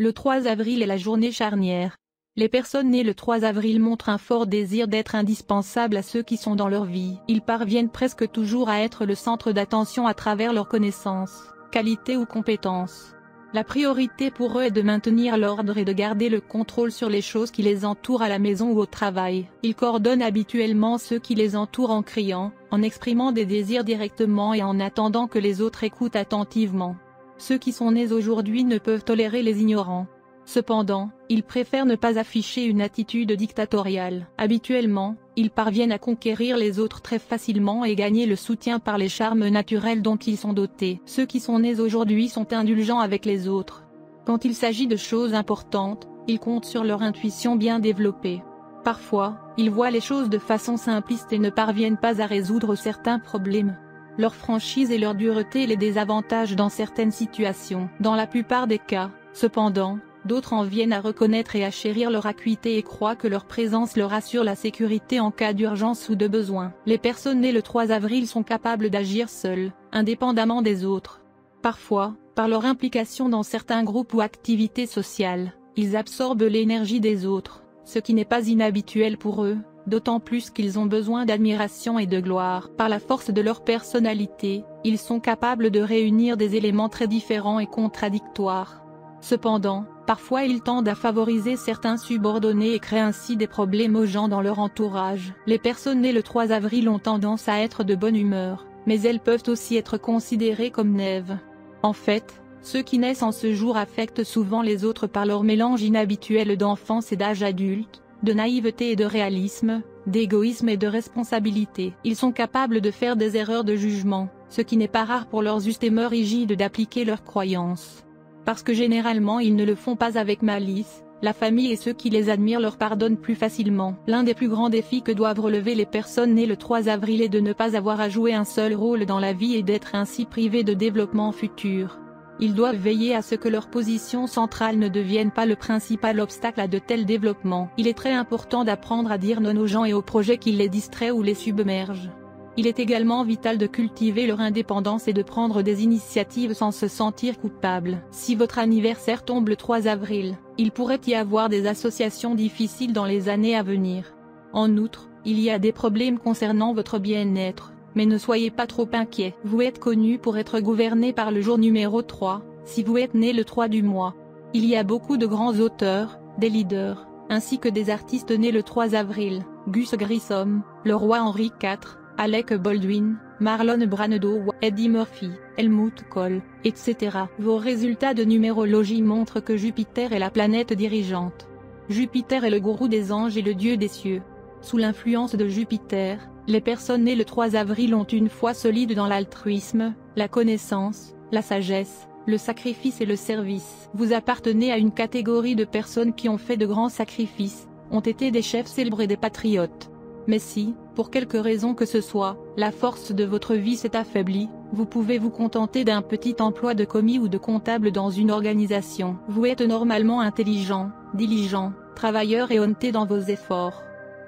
Le 3 avril est la journée charnière. Les personnes nées le 3 avril montrent un fort désir d'être indispensables à ceux qui sont dans leur vie. Ils parviennent presque toujours à être le centre d'attention à travers leurs connaissances, qualités ou compétences. La priorité pour eux est de maintenir l'ordre et de garder le contrôle sur les choses qui les entourent à la maison ou au travail. Ils coordonnent habituellement ceux qui les entourent en criant, en exprimant des désirs directement et en attendant que les autres écoutent attentivement. Ceux qui sont nés aujourd'hui ne peuvent tolérer les ignorants. Cependant, ils préfèrent ne pas afficher une attitude dictatoriale. Habituellement, ils parviennent à conquérir les autres très facilement et gagner le soutien par les charmes naturels dont ils sont dotés. Ceux qui sont nés aujourd'hui sont indulgents avec les autres. Quand il s'agit de choses importantes, ils comptent sur leur intuition bien développée. Parfois, ils voient les choses de façon simpliste et ne parviennent pas à résoudre certains problèmes. Leur franchise et leur dureté les désavantagent dans certaines situations. Dans la plupart des cas, cependant, d'autres en viennent à reconnaître et à chérir leur acuité et croient que leur présence leur assure la sécurité en cas d'urgence ou de besoin. Les personnes nées le 3 avril sont capables d'agir seules, indépendamment des autres. Parfois, par leur implication dans certains groupes ou activités sociales, ils absorbent l'énergie des autres, ce qui n'est pas inhabituel pour eux, d'autant plus qu'ils ont besoin d'admiration et de gloire. Par la force de leur personnalité, ils sont capables de réunir des éléments très différents et contradictoires. Cependant, parfois ils tendent à favoriser certains subordonnés et créent ainsi des problèmes aux gens dans leur entourage. Les personnes nées le 3 avril ont tendance à être de bonne humeur, mais elles peuvent aussi être considérées comme naives. En fait, ceux qui naissent en ce jour affectent souvent les autres par leur mélange inhabituel d'enfance et d'âge adulte, de naïveté et de réalisme, d'égoïsme et de responsabilité. Ils sont capables de faire des erreurs de jugement, ce qui n'est pas rare pour leurs humeurs rigides d'appliquer leurs croyances. Parce que généralement ils ne le font pas avec malice, la famille et ceux qui les admirent leur pardonnent plus facilement. L'un des plus grands défis que doivent relever les personnes nées le 3 avril est de ne pas avoir à jouer un seul rôle dans la vie et d'être ainsi privés de développement futur. Ils doivent veiller à ce que leur position centrale ne devienne pas le principal obstacle à de tels développements. Il est très important d'apprendre à dire non aux gens et aux projets qui les distraient ou les submergent. Il est également vital de cultiver leur indépendance et de prendre des initiatives sans se sentir coupable. Si votre anniversaire tombe le 3 avril, il pourrait y avoir des associations difficiles dans les années à venir. En outre, il y a des problèmes concernant votre bien-être, mais ne soyez pas trop inquiets. Vous êtes connu pour être gouverné par le jour numéro 3, si vous êtes né le 3 du mois. Il y a beaucoup de grands auteurs, des leaders, ainsi que des artistes nés le 3 avril, Gus Grissom, le roi Henri IV, Alec Baldwin, Marlon Brando, Eddie Murphy, Helmut Kohl, etc. Vos résultats de numérologie montrent que Jupiter est la planète dirigeante. Jupiter est le gourou des anges et le dieu des cieux. Sous l'influence de Jupiter, les personnes nées le 3 avril ont une foi solide dans l'altruisme, la connaissance, la sagesse, le sacrifice et le service. Vous appartenez à une catégorie de personnes qui ont fait de grands sacrifices, ont été des chefs célèbres et des patriotes. Mais si, pour quelque raison que ce soit, la force de votre vie s'est affaiblie, vous pouvez vous contenter d'un petit emploi de commis ou de comptable dans une organisation. Vous êtes normalement intelligent, diligent, travailleur et honnête dans vos efforts.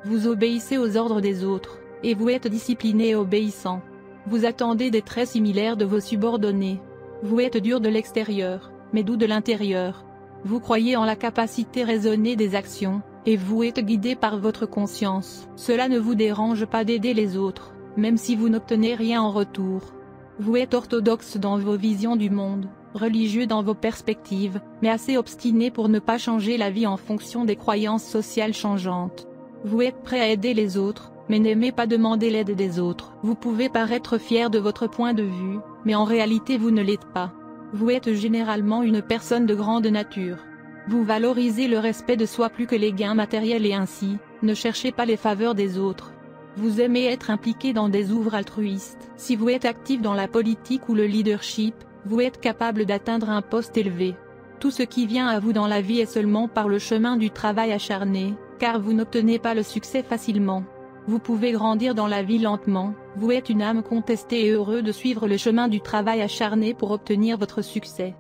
Vous obéissez aux ordres des autres, et vous êtes discipliné et obéissant. Vous attendez des traits similaires de vos subordonnés. Vous êtes dur de l'extérieur, mais doux de l'intérieur. Vous croyez en la capacité raisonnée des actions, et vous êtes guidé par votre conscience. Cela ne vous dérange pas d'aider les autres, même si vous n'obtenez rien en retour. Vous êtes orthodoxe dans vos visions du monde, religieux dans vos perspectives, mais assez obstiné pour ne pas changer la vie en fonction des croyances sociales changeantes. Vous êtes prêt à aider les autres, mais n'aimez pas demander l'aide des autres. Vous pouvez paraître fier de votre point de vue, mais en réalité vous ne l'êtes pas. Vous êtes généralement une personne de grande nature. Vous valorisez le respect de soi plus que les gains matériels et ainsi, ne cherchez pas les faveurs des autres. Vous aimez être impliqué dans des œuvres altruistes. Si vous êtes actif dans la politique ou le leadership, vous êtes capable d'atteindre un poste élevé. Tout ce qui vient à vous dans la vie est seulement par le chemin du travail acharné, car vous n'obtenez pas le succès facilement. Vous pouvez grandir dans la vie lentement, vous êtes une âme contestée et heureux de suivre le chemin du travail acharné pour obtenir votre succès.